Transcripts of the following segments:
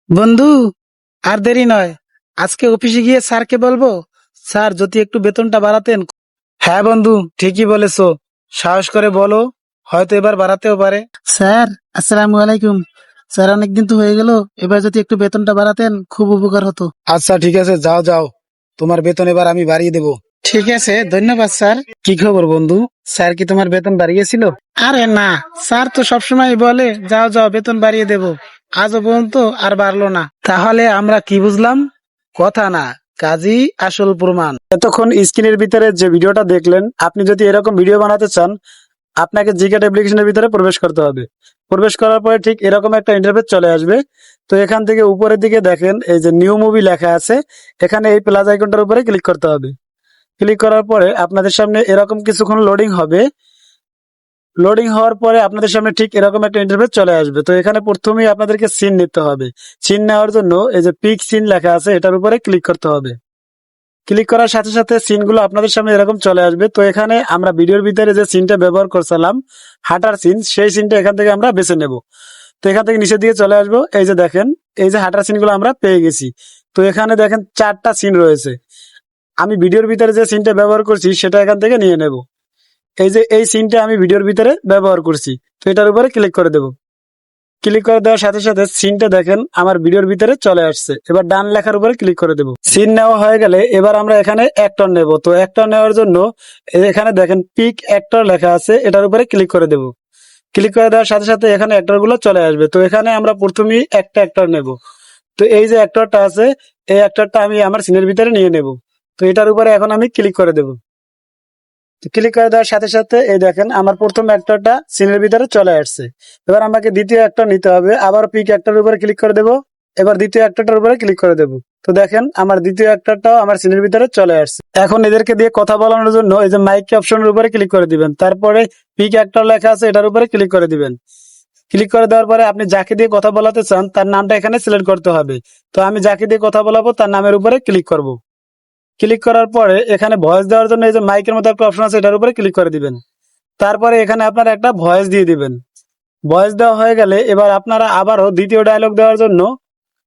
বন্ধু, আর দেরি নয়। আজকে অফিসে গিয়ে স্যারকে বলবো, স্যার যদি একটু বেতনটা বাড়াতেন। হ্যাঁ বন্ধু, ঠিকই বলেছো। সাহস করে বলো, হয়তো এবার বাড়াতেও পারে। স্যার, আসসালামু আলাইকুম। স্যার, অনেকদিন তো হয়ে গেল, এবার যদি একটু বেতনটা বাড়াতেন খুব উপকার হতো। আচ্ছা ঠিক আছে, যাও যাও, তোমার বেতন এবার আমি বাড়িয়ে দেবো। ঠিক আছে, ধন্যবাদ স্যার। কি খবর বন্ধু, স্যার কি তোমার বেতন বাড়িয়েছিল? আরে না, স্যার তো সবসময় বলে যাও যাও বেতন বাড়িয়ে দেবো। আজও পর্যন্ত আর বাড়লো না। তাহলে আমরা কি বুঝলাম? কথা না, কাজই আসল প্রমাণ। এতক্ষণ স্ক্রিনের ভিতরে যে ভিডিওটা দেখলেন, আপনি যদি এরকম ভিডিও বানাতে চান, আপনাকে জিকেট অ্যাপ্লিকেশনের ভিতরে প্রবেশ করতে হবে। প্রবেশ করার পরে ঠিক এরকম একটা ইন্টারফেস চলে আসবে। তো এখান থেকে উপরের দিকে দেখেন এই যে নিউ মুভি লেখা আছে, এখানে এই প্লাস আইকনটার উপরে ক্লিক করতে হবে। ক্লিক করার পরে আপনাদের সামনে এরকম কিছুক্ষণ লোডিং হবে। লোডিং হওয়ার পরে আপনাদের সামনে ঠিক এরকম একটা ইন্টারফেস চলে আসবে। তো এখানে প্রথমেই আপনাদেরকে সিন নিতে হবে। সিন নেওয়ার জন্য এই যে পিক সিন লেখা আছে, এটার উপরে ক্লিক করতে হবে। ক্লিক করার সাথে সাথে সিনগুলো আপনাদের সামনে এরকম চলে আসবে। তো এখানে আমরা ভিডিওর ভিতরে যে সিনটা ব্যবহার করছিলাম, হাঁটার সিন, সেই সিনটা এখান থেকে আমরা বেছে নেব। তো এখান থেকে নিচের দিকে চলে আসবো। এই যে দেখেন, এই যে হাঁটার সিনগুলো আমরা পেয়ে গেছি। তো এখানে দেখেন 4টা সিন রয়েছে। আমি ভিডিওর ভিতরে যে সিনটা ব্যবহার করছি সেটা এখান থেকে নিয়ে নেব। এই যে এই সিনটা আমি ভিডিওর ভিতরে ব্যবহার করছি, তো এটার উপরে ক্লিক করে দেব। ক্লিক করে দেওয়ার সাথে সাথে সিনটা দেখেন আমার ভিডিওর ভিতরে চলে আসছে। এবার ডান লেখার উপরে ক্লিক করে দেব। সিন নেওয়া হয়ে গেলে এবার আমরা এখানে অ্যাক্টর নেব। তো অ্যাক্টর নেওয়ার জন্য এখানে দেখেন পিক অ্যাক্টর লেখা আছে, এটার উপরে ক্লিক করে দেব। ক্লিক করে দেওয়ার সাথে সাথে এখানে অ্যাক্টর গুলো চলে আসবে। তো এখানে আমরা প্রথমেই একটা অ্যাক্টর নেব। তো এই যে অ্যাক্টরটা আছে, এই অ্যাক্টরটা আমি আমার সিনের ভিতরে নিয়ে নেব। তো এটার উপরে এখন আমি ক্লিক করে দেব। ক্লিক করে দেওয়ার সাথে সাথে এই দেখেন আমার প্রথম অ্যাক্টরটা সিনের ভিতরে চলে আসছে। এবার আমাকে দ্বিতীয় অ্যাক্টর নিতে হবে। আবার পিক অ্যাক্টরের উপরে ক্লিক করে দেব। এবার দ্বিতীয় অ্যাক্টরটার উপরে ক্লিক করে দেব। তো দেখেন আমার দ্বিতীয় অ্যাক্টরটাও আমার সিনের ভিতরে চলে আসছে। এখন এদেরকে দিয়ে কথা বলানোর জন্য এই যে মাইক অপশনের উপরে ক্লিক করে দিবেন। তারপরে পিক অ্যাক্টর লেখা আছে, এটার উপরে ক্লিক করে দিবেন। ক্লিক করে দেওয়ার পরে আপনি যাকে দিয়ে কথা বলাতে চান তার নামটা এখানে সিলেক্ট করতে হবে। তো আমি যাকে দিয়ে কথা বলাবো তার নামের উপরে ক্লিক করব। ক্লিক করার পরে এখানে ভয়েস দেওয়ার জন্য এই যে মাইকের মতো একটা অপশন আছে, এটার উপরে ক্লিক করে দিবেন। তারপরে এখানে আপনারা একটা ভয়েস দিয়ে দিবেন। ভয়েস দেওয়া হয়ে গেলে এবার আপনারা আবারও দ্বিতীয় ডায়লগ দেওয়ার জন্য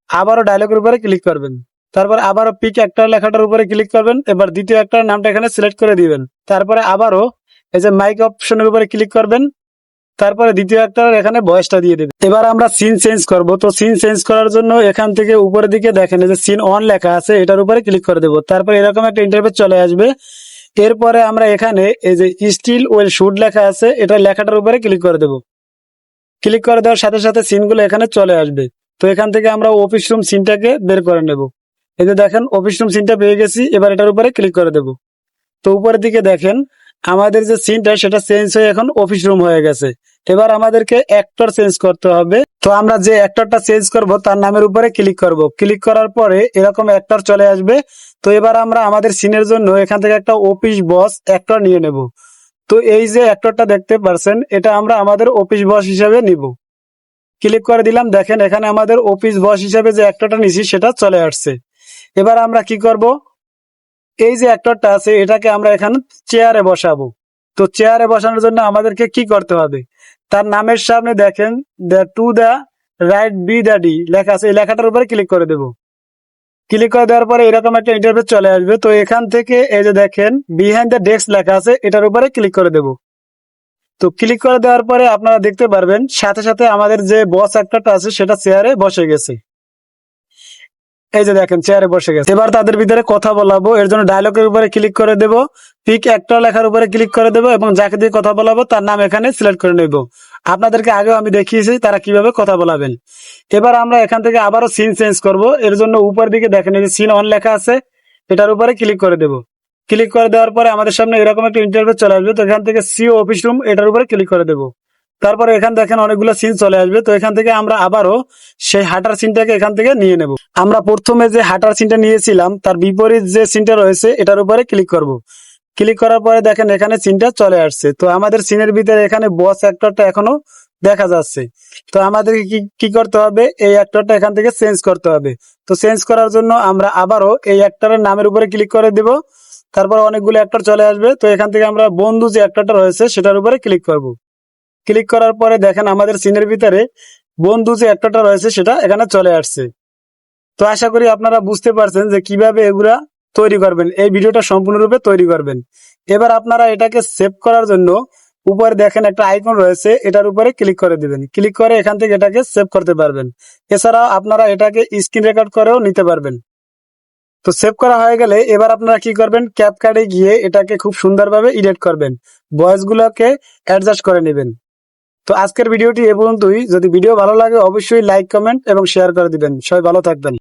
আবারও ডায়লগের উপরে ক্লিক করবেন। তারপর আবারও পিক একটা লেখাটার উপরে ক্লিক করবেন। এবার দ্বিতীয় একটা নামটা এখানে সিলেক্ট করে দিবেন। তারপরে আবারও এই যে মাইক অপশনের উপরে ক্লিক করবেন। তারপরে দ্বিতীয় একটা এখানে ভয়েসটা দিয়ে দেবেন। এবার আমরা সিন চেঞ্জ করব। তো সিন চেঞ্জ করার জন্য এখান থেকে উপরের দিকে দেখেন এই যে সিন অন লেখা আছে, এটার উপরে ক্লিক করে দেবো। তারপরে এরকম একটা ইন্টারফেস চলে আসবে। এরপরে আমরা এখানে এই যে স্টিল ওয়েল শুট লেখা আছে, এটা লেখাটার উপরে ক্লিক করে দেবো। ক্লিক করে দেওয়ার সাথে সাথে সিনগুলো এখানে চলে আসবে। তো এখান থেকে আমরা অফিস রুম সিনটাকে বের করে নেব। এই যে দেখেন অফিস রুম সিনটা পেয়ে গেছি। এবার এটার উপরে ক্লিক করে দেব। তো উপরের দিকে দেখেন আমাদের যে সিনটা সেটা চেঞ্জ হয়ে এখন অফিস রুম হয়ে গেছে। এবার আমাদেরকে অ্যাক্টর চেঞ্জ করতে হবে। তো আমরা যে অ্যাক্টরটা চেঞ্জ করব তার নামের উপরে ক্লিক করব। ক্লিক করার পরে এরকম অ্যাক্টর চলে আসবে। তো এবার আমরা আমাদের সিনের জন্য এখান থেকে একটা অফিস বস অ্যাক্টর নিয়ে নেব। তো এই যে অ্যাক্টরটা দেখতে পারছেন, এটা আমরা আমাদের অফিস বস হিসেবে নিব। ক্লিক করে দিলাম। দেখেন এখানে আমাদের অফিস বস হিসেবে যে অ্যাক্টরটা নিছি সেটা চলে আসছে। এবার আমরা কি করব, এই যে অ্যাক্টরটা আছে এটাকে আমরা এখানে চেয়ারে বসাবো। তো চেয়ারে বসানোর জন্য আমাদেরকে কি করতে হবে, তার নামের সামনে দেখেন the to the right B the D লেখা আছে, এই লেখাটার উপরে ক্লিক করে দেব। ক্লিক করে দেওয়ার পরে এরকম একটা ইন্টারফেস চলে আসবে। তো এখান থেকে এই যে দেখেন বিহাইন্ড দ্য ডেস্ক লেখা আছে, এটার উপরে ক্লিক করে দেব। তো ক্লিক করে দেওয়ার পরে আপনারা দেখতে পারবেন সাথে সাথে আমাদের যে বস অ্যাক্টরটা আছে সেটা চেয়ারে বসে গেছে। এই যে দেখেন চেয়ারে বসে গেছে। এবার তাদের ভিতরে কথা বলাবো, এর জন্য ডায়লগের উপরে ক্লিক করে দেব। পিক একটা লেখার উপরে ক্লিক করে দেব এবং যাকে দিয়ে কথা বলাবো তার নাম এখানে সিলেক্ট করে নেব। আপনাদেরকে আগেও আমি দেখিয়েছি তারা কিভাবে কথা বলাবেন। এবার আমরা এখান থেকে আবারও সিন চেঞ্জ করব। এর জন্য উপর দিকে দেখেন এই যে সিন অন লেখা আছে, এটার উপরে ক্লিক করে দেব। ক্লিক করে দেওয়ার পরে আমাদের সামনে এরকম একটা ইন্টারফেস চলে আসবে। তো এখান থেকে সিও অফিস রুম এটার উপরে ক্লিক করে দেব। তারপরে এখান দেখেন অনেকগুলো সিন চলে আসবে। তো এখান থেকে আমরা আবারও সেই হাঁটার সিনটাকে এখান থেকে নিয়ে নেব। আমরা প্রথমে যে হাঁটার সিনটা নিয়েছিলাম তার বিপরীত যে সিনটা রয়েছে এটার উপরে ক্লিক করব। ক্লিক করার পরে দেখেন এখানে সিনটা চলে আসছে। তো আমাদের সিনের ভিতরে এখানে বস অ্যাক্টরটা এখনো দেখা যাচ্ছে। তো আমাদেরকে কি কি করতে হবে, এই অ্যাক্টরটা এখান থেকে চেঞ্জ করতে হবে। তো চেঞ্জ করার জন্য আমরা আবারও এই অ্যাক্টরের নামের উপরে ক্লিক করে দেব। তারপর অনেকগুলো অ্যাক্টর চলে আসবে। তো এখান থেকে আমরা বন্ধু যে অ্যাক্টরটা রয়েছে সেটার উপরে ক্লিক করব। ক্লিক করার পরে দেখেন আমাদের সিনের ভিতরে বন্ধু যে অ্যাক্টরটা রয়েছে সেটা এখানে চলে আসছে। তো আশা করি আপনারা বুঝতে পারছেন যে কিভাবে এগুলা তৈরি করবেন, এই ভিডিওটা সম্পূর্ণরূপে তৈরি করবেন। এবার আপনারা এটাকে সেভ করার জন্য উপরে দেখেন একটা আইকন রয়েছে, এটার উপরে ক্লিক করে দিবেন। ক্লিক করে এখান থেকে এটাকে সেভ করতে পারবেন। এছাড়াও আপনারা এটাকে স্ক্রিন রেকর্ড করেও নিতে পারবেন। তো সেভ করা হয়ে গেলে এবার আপনারা কি করবেন, ক্যাপকাটে গিয়ে এটাকে খুব সুন্দরভাবে এডিট করবেন, ভয়েস গুলোকে অ্যাডজাস্ট করে নেবেন। তো আজকের ভিডিওটি এ পর্যন্তই। যদি ভিডিও ভালো লাগে অবশ্যই লাইক, কমেন্ট এবং শেয়ার করে দিবেন। সবাই ভালো থাকবেন।